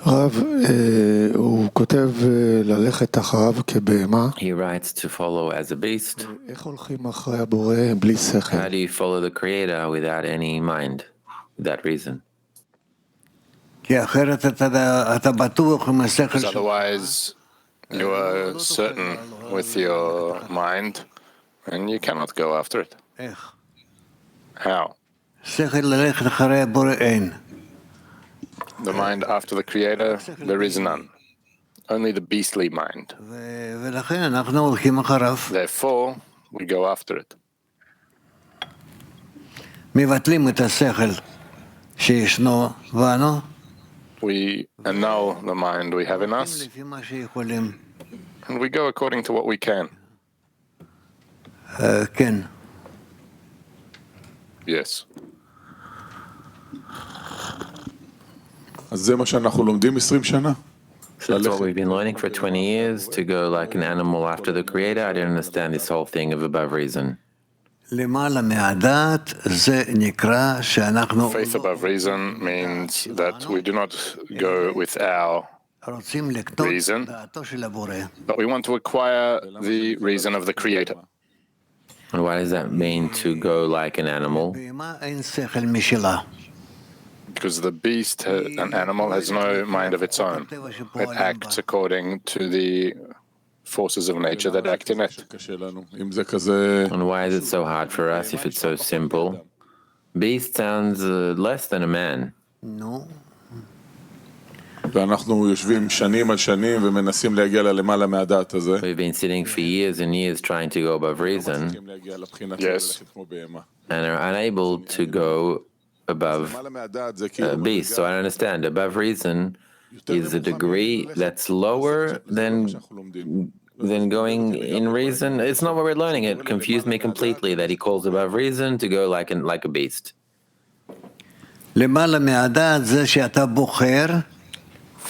רב, הוא כותב ללכת אחריו כבהמה. He writes to follow as a beast. איך הולכים אחרי הבורא בלי שכל? How do you follow the Creator without any mind, without reason? Because otherwise you are certain with your mind and you cannot go after it. How? The mind after the Creator, there is none. Only the beastly mind. Therefore, we go after it. We annul the mind we have in us, and we go according to what we can. Yes. אז זה מה שאנחנו לומדים 20 שנה. So that's what we've been learning for 20 years, to go like an animal after the Creator. I don't understand this whole thing of above reason. Faith above reason means that we do not go with our reason, but we want to acquire the reason of the Creator. And what does that mean, to go like an animal? Because the beast, an animal, has no mind of its own. It acts according to the forces of nature that act in it. And why is it so hard for us if it's so simple? Beast sounds less than a man. ואנחנו יושבים שנים על שנים ומנסים להגיע ללמעלה מהדעת הזה. We've been sitting for years and years trying to go above reason. Yes. And are unable to go above beast. So I understand, above reason is a degree that's lower than going in reason. It's not what we're learning. It confused me completely that he calls above reason to go like a beast.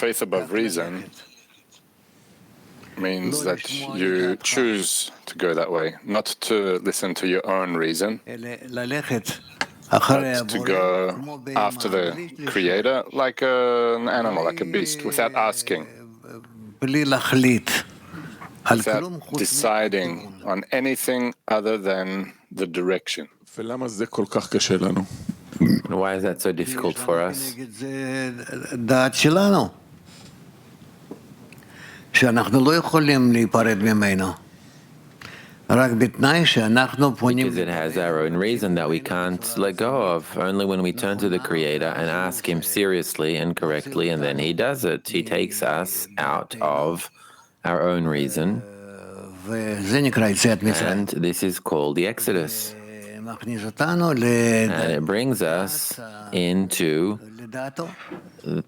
Faith above reason means that you choose to go that way, not to listen to your own reason, but to go after the Creator like an animal, like a beast, without asking, without deciding on anything other than the direction. And why is that so difficult for us? Because it has our own reason that we can't let go of. Only when we turn to the Creator and ask Him seriously and correctly, and then He does it. He takes us out of our own reason. And this is called the Exodus. And it brings us into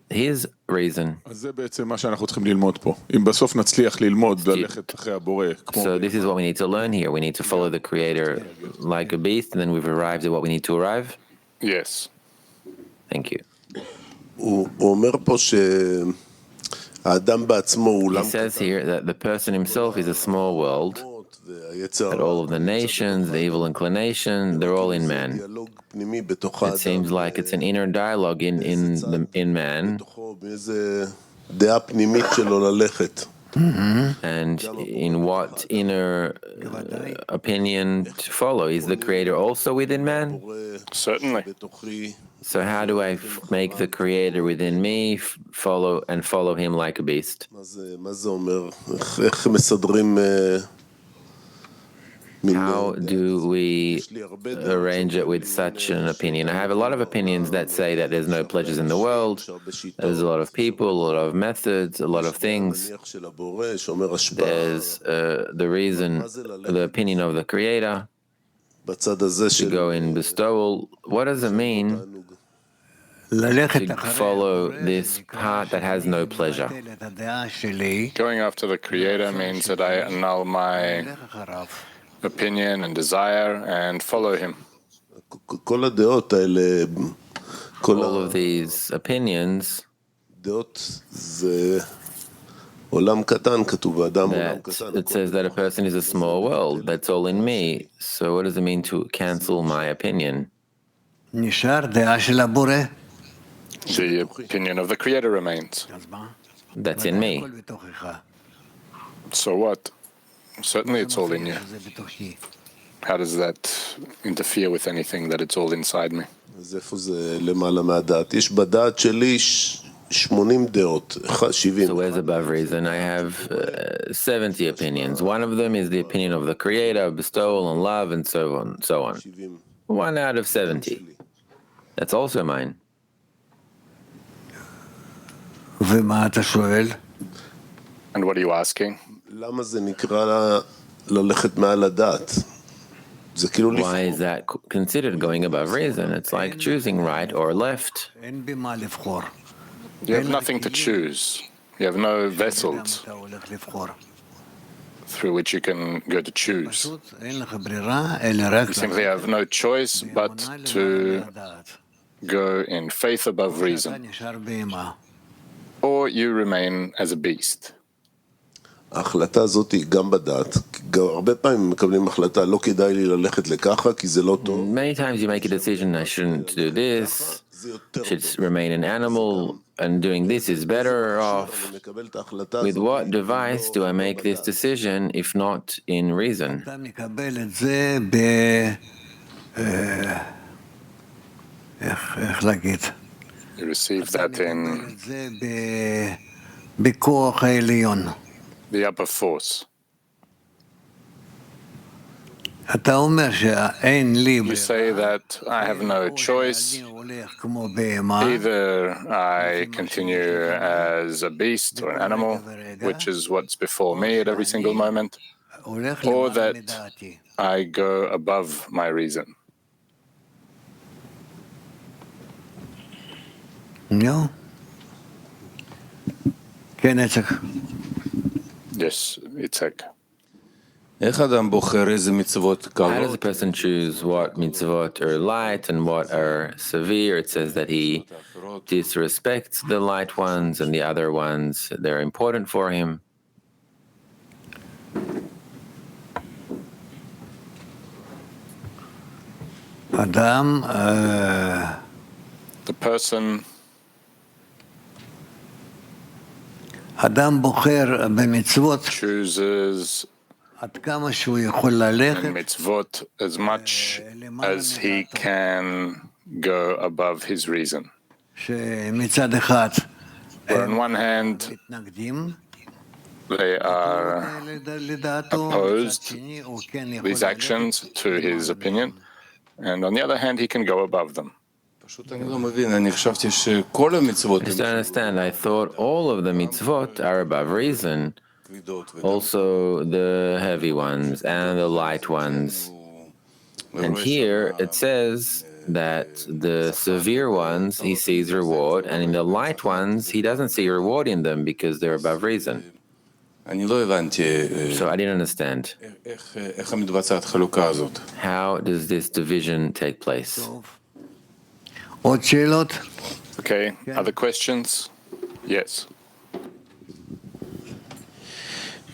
His reason. So this is what we need to learn here. We need to follow the Creator like a beast, and then we've arrived at what we need to arrive? Yes. Thank you. He says here that the person himself is a small world, that all of the nations, the evil inclination, they're all in man. It seems like it's an inner dialogue in man. And in what inner opinion to follow? Is the Creator also within man? Certainly. So how do I make the Creator within me follow Him like a beast? How do we arrange it with such an opinion? I have a lot of opinions that say that there's no pleasures in the world. There's a lot of people, a lot of methods, a lot of things. There's the reason, the opinion of the Creator to go in bestowal. What does it mean to follow this part that has no pleasure? Going after the Creator means that I annul my opinion and desire and follow Him. All of these opinions that it says that a person is a small world, that's all in me. So what does it mean to cancel my opinion? The opinion of the Creator remains. That's in me. So what? Certainly it's all in you. How does that interfere with anything that it's all inside me? אז איפה זה למעלה מהדעת? יש בדעת שלי 80 דעות, 70. So where's above reason? I have 70 opinions. One of them is the opinion of the Creator, of bestowal and love, and so on, so on. 1 out of 70. That's also mine. ומה אתה שואל? And what are you asking? למה זה נקרא ללכת מעל הדעת? זה כאילו Why is that considered going above reason? It's like choosing right or left. אין במה לבחור. You have nothing to choose. You have no vessels אתה הולך לבחור. through which you can go to choose. פשוט אין לך ברירה, אלא רק You simply have no choice but to go in faith above אתה reason, נשאר בהמה. or you remain as a beast. ההחלטה הזאת היא גם בדעת. הרבה פעמים מקבלים החלטה, לא כדאי לי ללכת לככה, כי זה לא טוב. Many times you make a decision, I shouldn't do this, should remain an animal, and doing this is better off. With what device do I make this decision, if not in reason? אתה מקבל את זה איך להגיד? You receive that in את זה בכוח העליון. the upper force. אתה אומר שאין לי You say that I have no choice. אני הולך כמו בהמה. Either I continue as a beast or an animal, which is what's before me at every single moment, הולך or למעלה that מדעתי. I go above my reason. נו? כן, יצחק. Yes, Itzhak. איך אדם בוחר איזה מצוות How does a קלות? person choose what mitzvot are light and what are severe? It says that he disrespects the light ones and the other ones, they're important for him. אדם, The person אדם בוחר במצוות chooses עד כמה שהוא יכול ללכת. mitzvot as much as he can go above his reason. שמצד אחד Where on one hand, מתנגדים they are לדעתו, opposed, מצד שני הוא כן יכול these actions, to his opinion, and on the other hand, he can go above them. פשוט אני לא מבין, אני חשבתי שכל המצוות I just don't understand. I thought all of the mitzvot are above reason, also the heavy ones and the light ones. And here it says that the severe ones he sees reward, and in the light ones he doesn't see reward in them because they're above reason. אני לא הבנתי So I didn't understand. איך מתבצעת החלוקה הזאת. How does this division take place? עוד שאלות? Okay, other questions? Yes.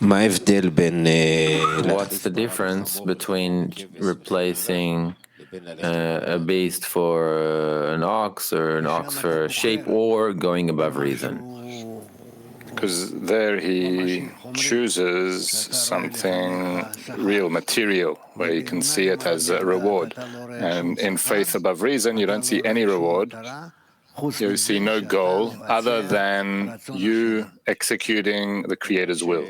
מה ההבדל בין... What's the difference between replacing a beast for an ox or an ox for a sheep, or going above reason? Because there he chooses something real, material, where you can see it as a reward. And in faith above reason, you don't see any reward. You see no goal other than you executing the Creator's will.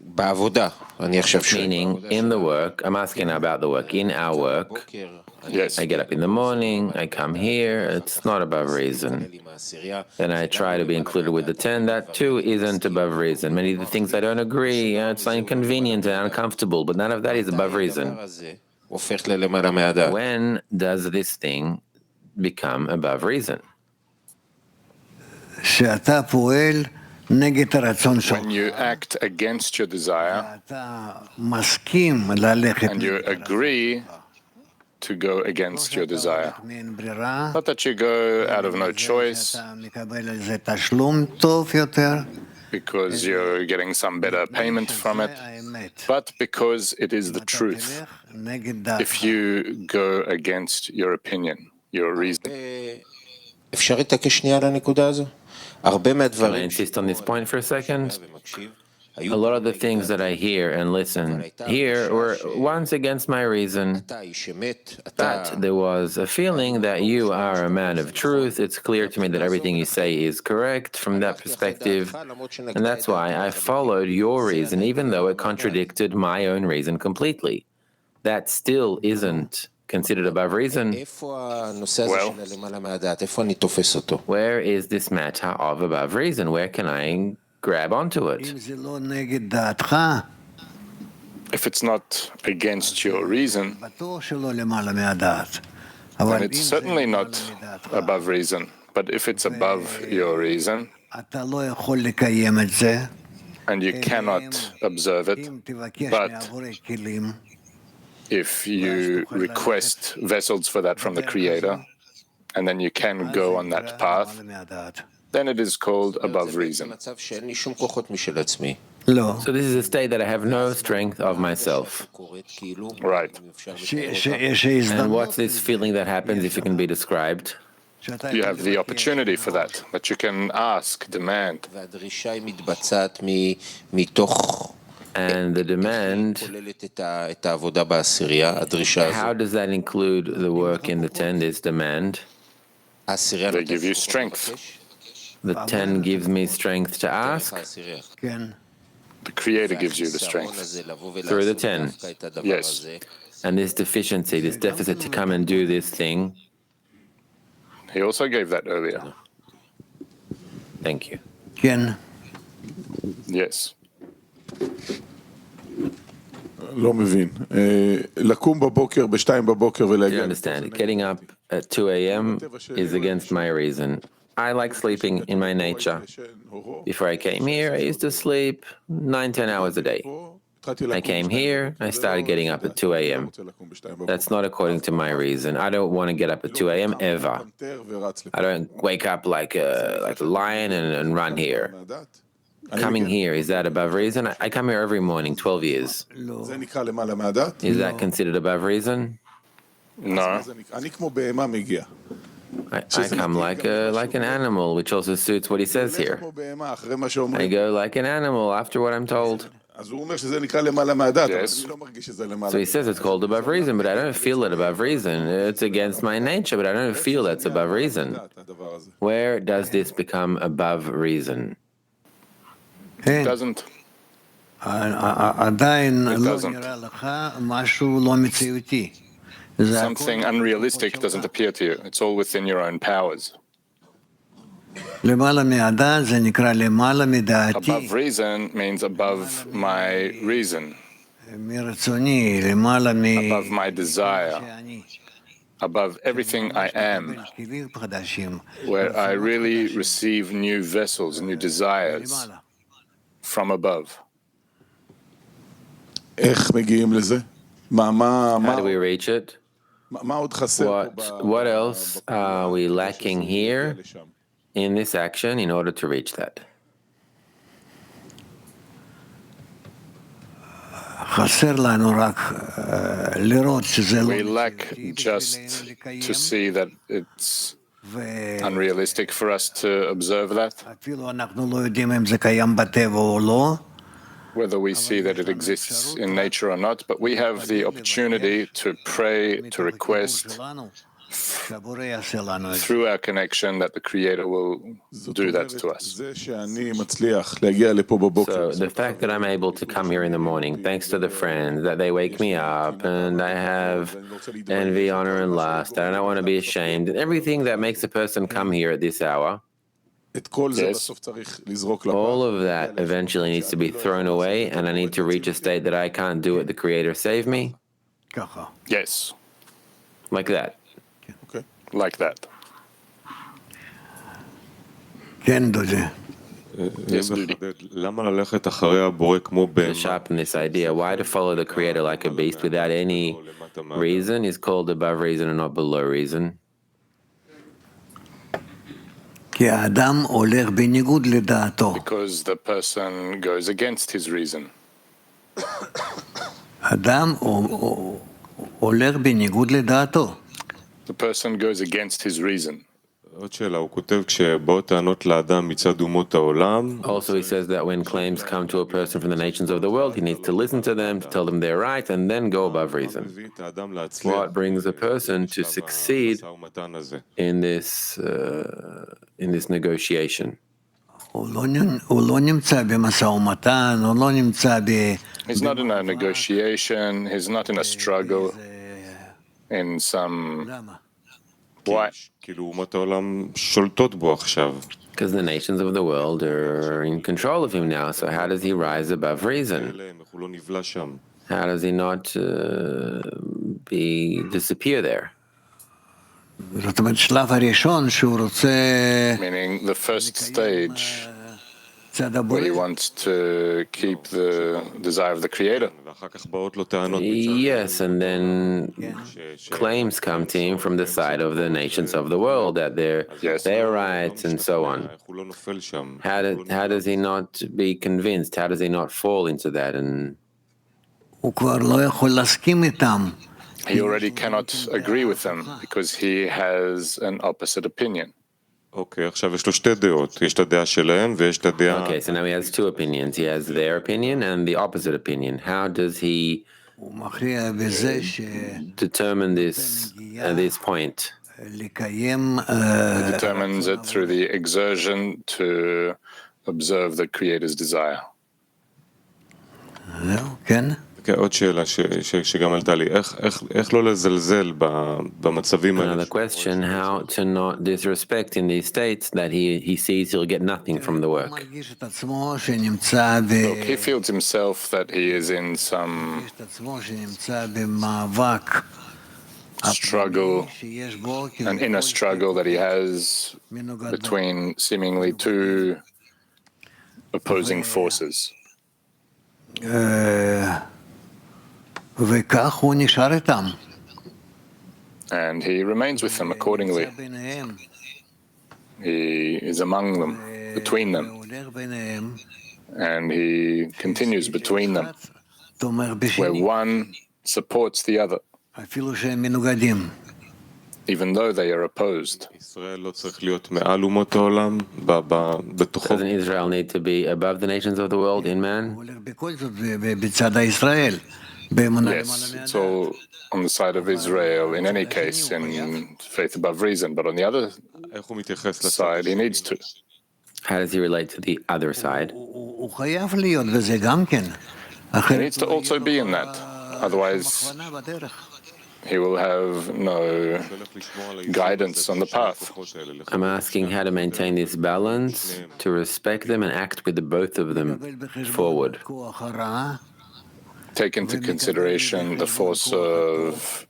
בעבודה, אני עכשיו שואל. Meaning, in the work, I'm asking about the work. In our work, Yes. I get up in the morning, I come here, it's not above reason. Then I try to be included with the 10, that too isn't above reason. Many of the things I don't agree, it's inconvenient and uncomfortable, but none of that is above reason. הופך ללמעלה מהדעת. When does this thing become above reason? שאתה פועל נגד הרצון שלך. When you act against your desire אתה מסכים ללכת and you agree to go against your desire. מעין ברירה. Not that you go out of no choice אתה מקבל על זה תשלום טוב יותר. because you're getting some better payment from it, האמת. but because it is the truth. תלך נגד דעתך. If you go against your opinion, your reason, אפשר להתעקש שנייה על הנקודה הזו? הרבה Can I מהדברים... insist on this point for a second? A lot of the things that I hear and listen here were once against my reason, but there was a feeling that you are a man of truth. It's clear to me that everything you say is correct from that perspective, and that's why I followed your reason, even though it contradicted my own reason completely. That still isn't considered above reason. Where is this matter of above reason? Where can I grab onto it? If it's not against your reason, then it's certainly not above reason. But if it's above your reason, and you cannot observe it, but if you request vessels for that from the Creator, and then you can go on that path, then it is called above reason. So this is a state that I have no strength of myself. Right. And what's this feeling that happens, if it can be described? You have the opportunity for that you can ask, demand. And the demand, how does that include the work in the 10, this demand? They give you strength. The 10 gives me strength to ask? The Creator gives you the strength. Through the 10? Yes. And this deficiency, this deficit to come and do this thing? He also gave that earlier. Thank you. Yes. לא מבין. לקום בבוקר, בשתיים בבוקר You ולהגיע... understand, getting up at 2 a.m. is against my reason. I like sleeping in my nature. Before I came here, I used to sleep 9-10 hours a day. I came here, I started getting up at 2 a.m. That's not according to my reason. I don't want to get up at 2 a.m. ever. I don't wake up like a lion and run here. Coming here, is that above reason? I come here every morning, 12 years. Is that considered above reason? No. I come like an animal, which also suits what he says here. I go like an animal after what I'm told. Yes. So he says it's called above reason, but I don't feel it above reason. It's against my nature, but I don't feel that's above reason. Where does this become above reason? It doesn't. Something unrealistic doesn't appear to you. It's all within your own powers. Above reason means above my reason, above my desire, above everything I am, where I really receive new vessels, new desires from above. איך מגיעים לזה? How do we reach it? What else are we lacking here in this action in order to reach that? We lack just to see that it's unrealistic for us to observe that, whether we see that it exists in nature or not, but we have the opportunity to pray, to request through our connection that the Creator will do that to us. So the fact that I'm able to come here in the morning, thanks to the friends, that they wake me up, and I have envy, honor, and lust, and I don't want to be ashamed, and everything that makes a person come here at this hour, Yes. all of that eventually needs to be thrown away, and I need to reach a state that I can't do it. The Creator save me? Yes, Like that. like that. Yes, Dudi. To sharpen this idea, why to follow the Creator like a beast without any reason is called above reason and not below reason. Because the person goes against his reason. The person goes against his reason. עוד שאלה, הוא כותב כשבאות טענות לאדם מצד אומות העולם. Also, he says that when claims come to a person from the nations of the world, he needs to listen to them, to tell them they're right, and then go above reason. What brings a person to succeed in this negotiation? He's not in a negotiation, he's not in a struggle, in some... Why? כאילו אומות העולם שולטות בו עכשיו. Because the nations of the world are in control of him now, so how does he rise above reason? How does he not disappear there? Meaning the first stage, where he wants to keep the desire of the Creator. Yes, and then claims come to him from the side of the nations of the world that they're right and so on. How does he not be convinced? How does he not fall into that? And he already cannot agree with them because he has an opposite opinion. אוקיי, עכשיו יש לו שתי דעות, יש את הדעה שלהם ויש את הדעה... Okay, so now he has two opinions. He has their opinion and the opposite opinion. How does he determine this at this point? He determines it through the exertion to observe the Creator's desire. עוד שאלה שגם עלתה לי, איך לא לזלזל במצבים האלה? Another question, how to not disrespect in these states that he sees he'll get nothing from the work. Look, he feels himself that he is in some struggle, an inner struggle that he has between seemingly two opposing forces. And he remains with them accordingly. He is among them, between them. And he continues between them, where one supports the other, even though they are opposed. Doesn't Israel need to be above the nations of the world in man? Yes, it's all on the side of Israel in any case, in faith above reason, but on the other side, he needs to. How does he relate to the other side? He needs to also be in that, otherwise he will have no guidance on the path. I'm asking how to maintain this balance, to respect them and act with the both of them forward. Take into consideration the force of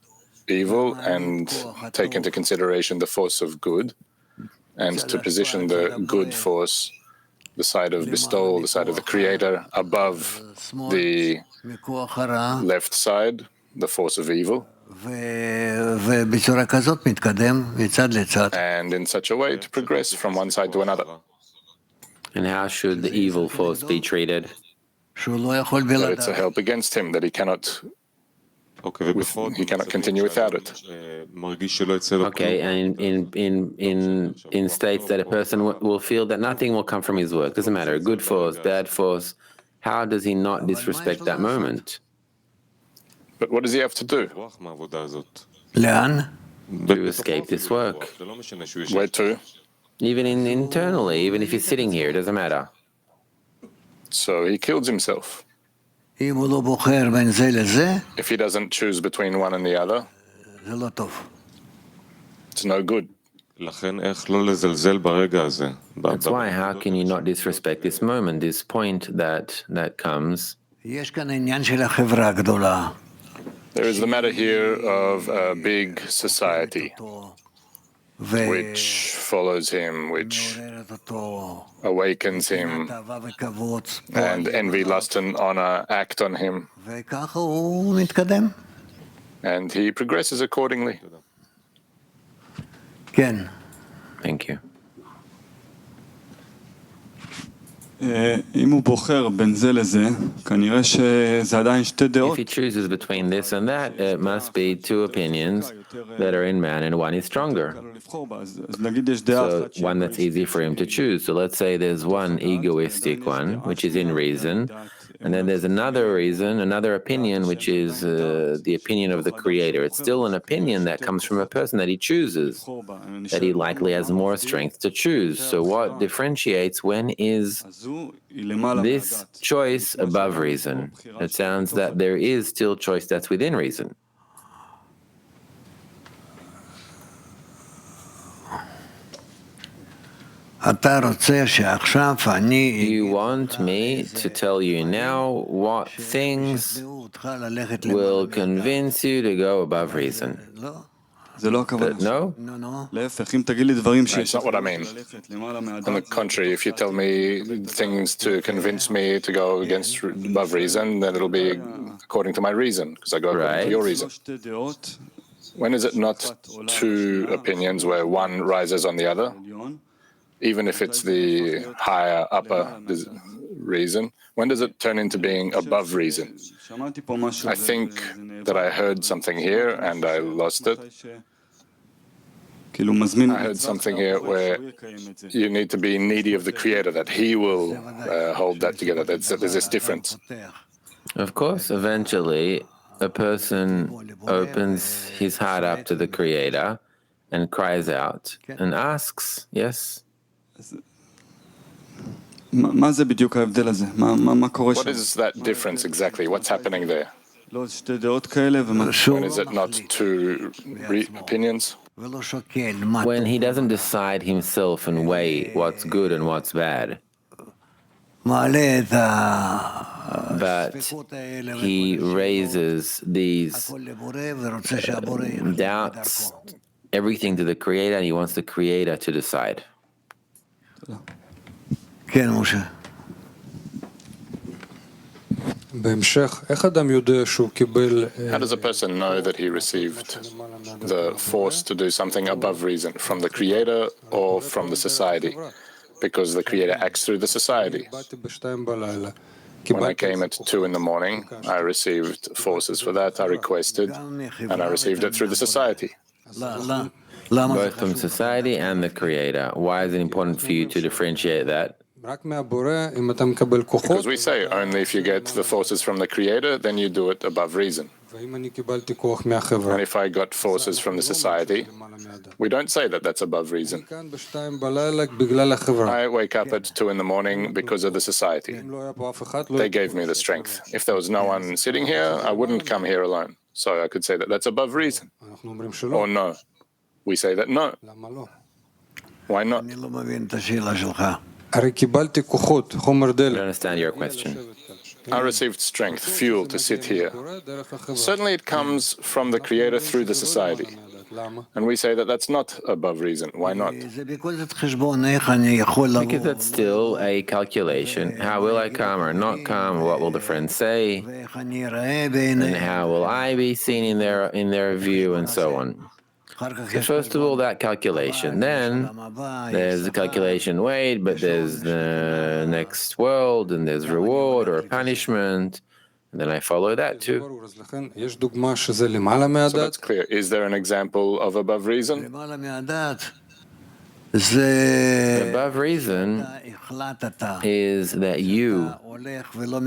evil and take into consideration the force of good, and to position the good force, the side of bestowal, the side of the Creator, above the left side, the force of evil. And in such a way to progress from one side to another. And how should the evil force be treated? That it's a help against him, that he cannot continue without it. Okay, and in states that a person will feel that nothing will come from his work, doesn't matter, good force, bad force, how does he not disrespect that moment? But what does he have to do? To escape this work. Where to? Even internally, even if he's sitting here, it doesn't matter. So he kills himself. If he doesn't choose between one and the other, it's no good. That's why, how can you not disrespect this moment, this point that comes? There is the matter here of a big society which follows him, which awakens him, and envy, lust, and honor act on him, and he progresses accordingly. Thank you. אם הוא בוחר בין זה לזה, כנראה שזה עדיין שתי If דעות. he chooses between this and that, it must be two opinions that are in man, and one is stronger. אז נגיד יש דעה So אחת one that's easy for him to choose. So let's say there's one egoistic one, which is in reason, and then there's another reason, another opinion, which is the opinion of the Creator. It's still an opinion that comes from a person that he chooses, that he likely has more strength to choose. So what differentiates when is this choice above reason? It sounds that there is still choice that's within reason. You want me to tell you now what things will convince you to go above reason. But no? That's not what I mean. On the contrary, if you tell me things to convince me to go against above reason, then it'll be according to my reason, because I go according to your reason. When is it not two opinions where one rises on the other? Even if it's the higher, upper reason, when does it turn into being above reason? I think that I heard something here and I lost it. I heard something here where you need to be needy of the Creator, that He will hold that together. There's this difference. Of course, eventually a person opens his heart up to the Creator and cries out and asks, yes? מה זה בדיוק ההבדל הזה? מה קורה שם? What is that difference exactly? What's happening there? לא, שתי דעות כאלה When is it not two opinions? When he doesn't decide himself and weigh what's good and what's bad, but he raises these doubts, everything to the Creator, and he wants the Creator to decide. כן, משה. How does a person know that he received the force to do something above reason, from the Creator or from the society? Because the Creator acts through the society. When I came at 2 in the morning, I received forces for that. I requested, and I received it through the society. Both from society and the Creator. Why is it important for you to differentiate that? Because we say only if you get the forces from the Creator, then you do it above reason. And if I got forces from the society, we don't say that that's above reason. I wake up at 2 in the morning because of the society. They gave me the strength. If there was no one sitting here, I wouldn't come here alone. So I could say that that's above reason. Or no. We say that no. Why not? I don't understand your question. I received strength, fuel to sit here. Certainly it comes from the Creator through the society. And we say that that's not above reason. Why not? Because that's still a calculation. How will I come or not come? What will the friends say? And how will I be seen in their view, and so on. So first of all, that calculation. Then there's the calculation, wait, but there's the next world, and there's reward or punishment, and then I follow that too. So that's clear. Is there an example of above reason? Above reason is that you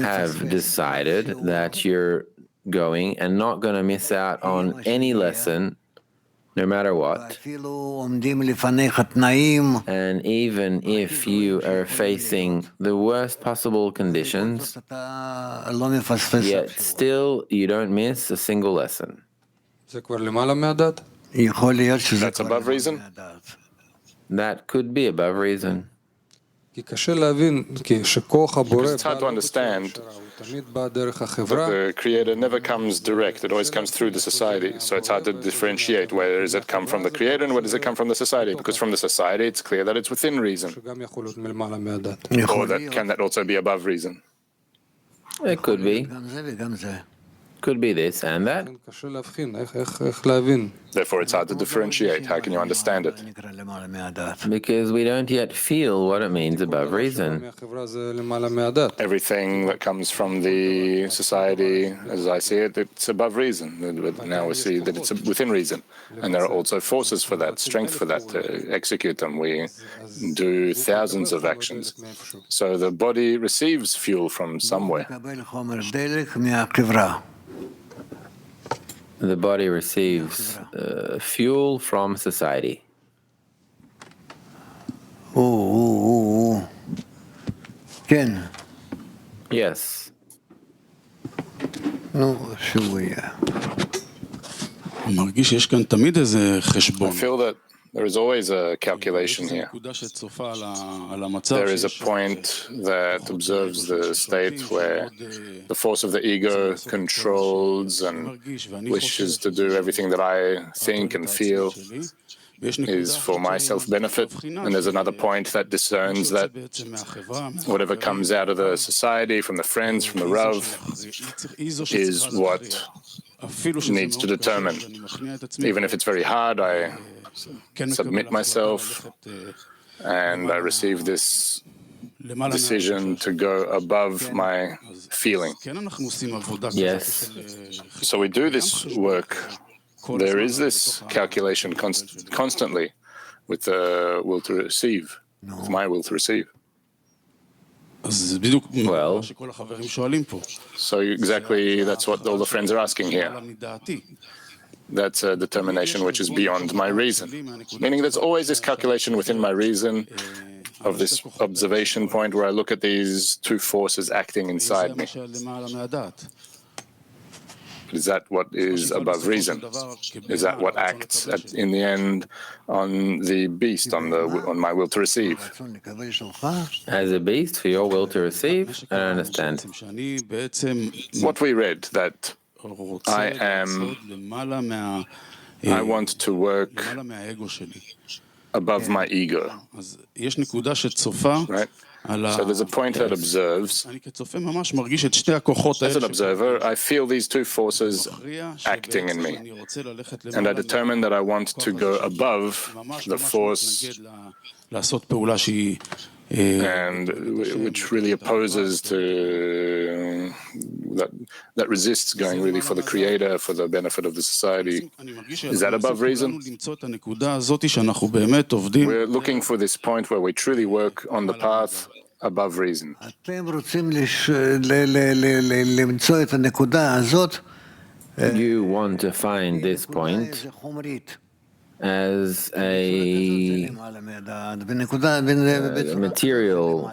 have decided that you're going and not going to miss out on any lesson, no matter what. And even if you are facing the worst possible conditions, yet still you don't miss a single lesson. That's above reason? That could be above reason. Because it's hard to understand that the Creator never comes direct. It always comes through the society. So it's hard to differentiate where does it come from the Creator and where does it come from the society. Because from the society, it's clear that it's within reason. Or can that also be above reason? It could be. Could be this and that. Therefore, it's hard to differentiate. How can you understand it? Because we don't yet feel what it means above reason. Everything that comes from the society, as I see it, it's above reason. But now we see that it's within reason. And there are also forces for that, strength for that, to execute them. We do thousands of actions. So the body receives fuel from somewhere. The body receives fuel from society. Yes. I feel that there is always a calculation here. There is a point that observes the state where the force of the ego controls and wishes to do everything that I think and feel is for my self-benefit. And there's another point that discerns that whatever comes out of the society, from the friends, from the Rav, is what needs to determine. Even if it's very hard, I submit myself and I receive this decision to go above my feeling. Yes. So we do this work. There is this calculation constantly with the will to receive, with my will to receive. Well, so exactly that's what all the friends are asking here. That's a determination which is beyond my reason. Meaning there's always this calculation within my reason of this observation point where I look at these two forces acting inside me. Is that what is above reason? Is that what acts in the end on the beast, on my will to receive? As a beast, for your will to receive, I don't understand. What we read, that I want to work above my ego. Right? So there's a point that observes. As an observer, I feel these two forces acting in me. And I determine that I want to go above the force and which really opposes to that resists going really for the creator, for the benefit of the society. Is that above reason? We're looking for this point where we truly work on the path above reason. You want to find this point as a material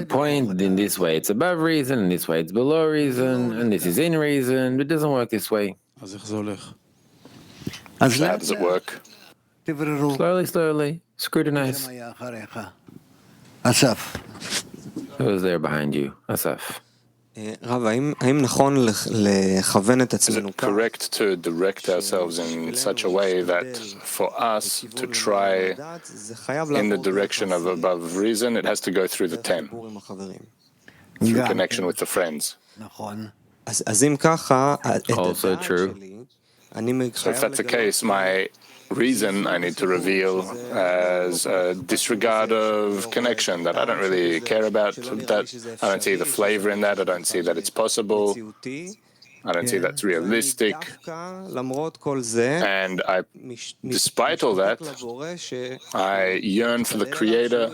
point. In this way it's above reason, in this way it's below reason, and this is in reason. It doesn't work this way. How does it work? Slowly, slowly, scrutinize. Who was there behind you? Asaf. Is it correct to direct ourselves in such a way that for us to try in the direction of above reason, it has to go through the 10, through connection with the friends? Also true. So if that's the case, my reason I need to reveal as a disregard of connection, that I don't really care about that. I don't see the flavor in that. I don't see that it's possible. I don't see that's realistic. And despite all that, I yearn for the Creator,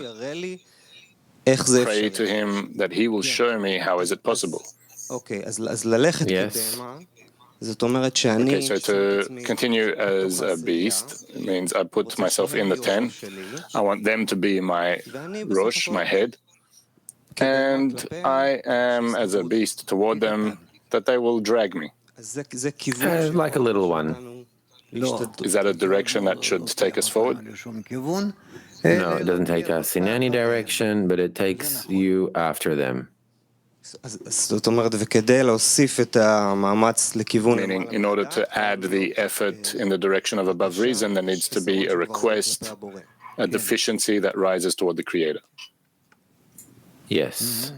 pray to Him that He will show me how is it possible. Yes. Okay, so to continue as a beast means I put myself in the 10. I want them to be my Rosh, my head. And I am as a beast toward them, that they will drag me. Like a little one. Is that a direction that should take us forward? No, it doesn't take us in any direction, but it takes you after them. Meaning, in order to add the effort in the direction of above reason, there needs to be a request, a deficiency that rises toward the Creator. Yes.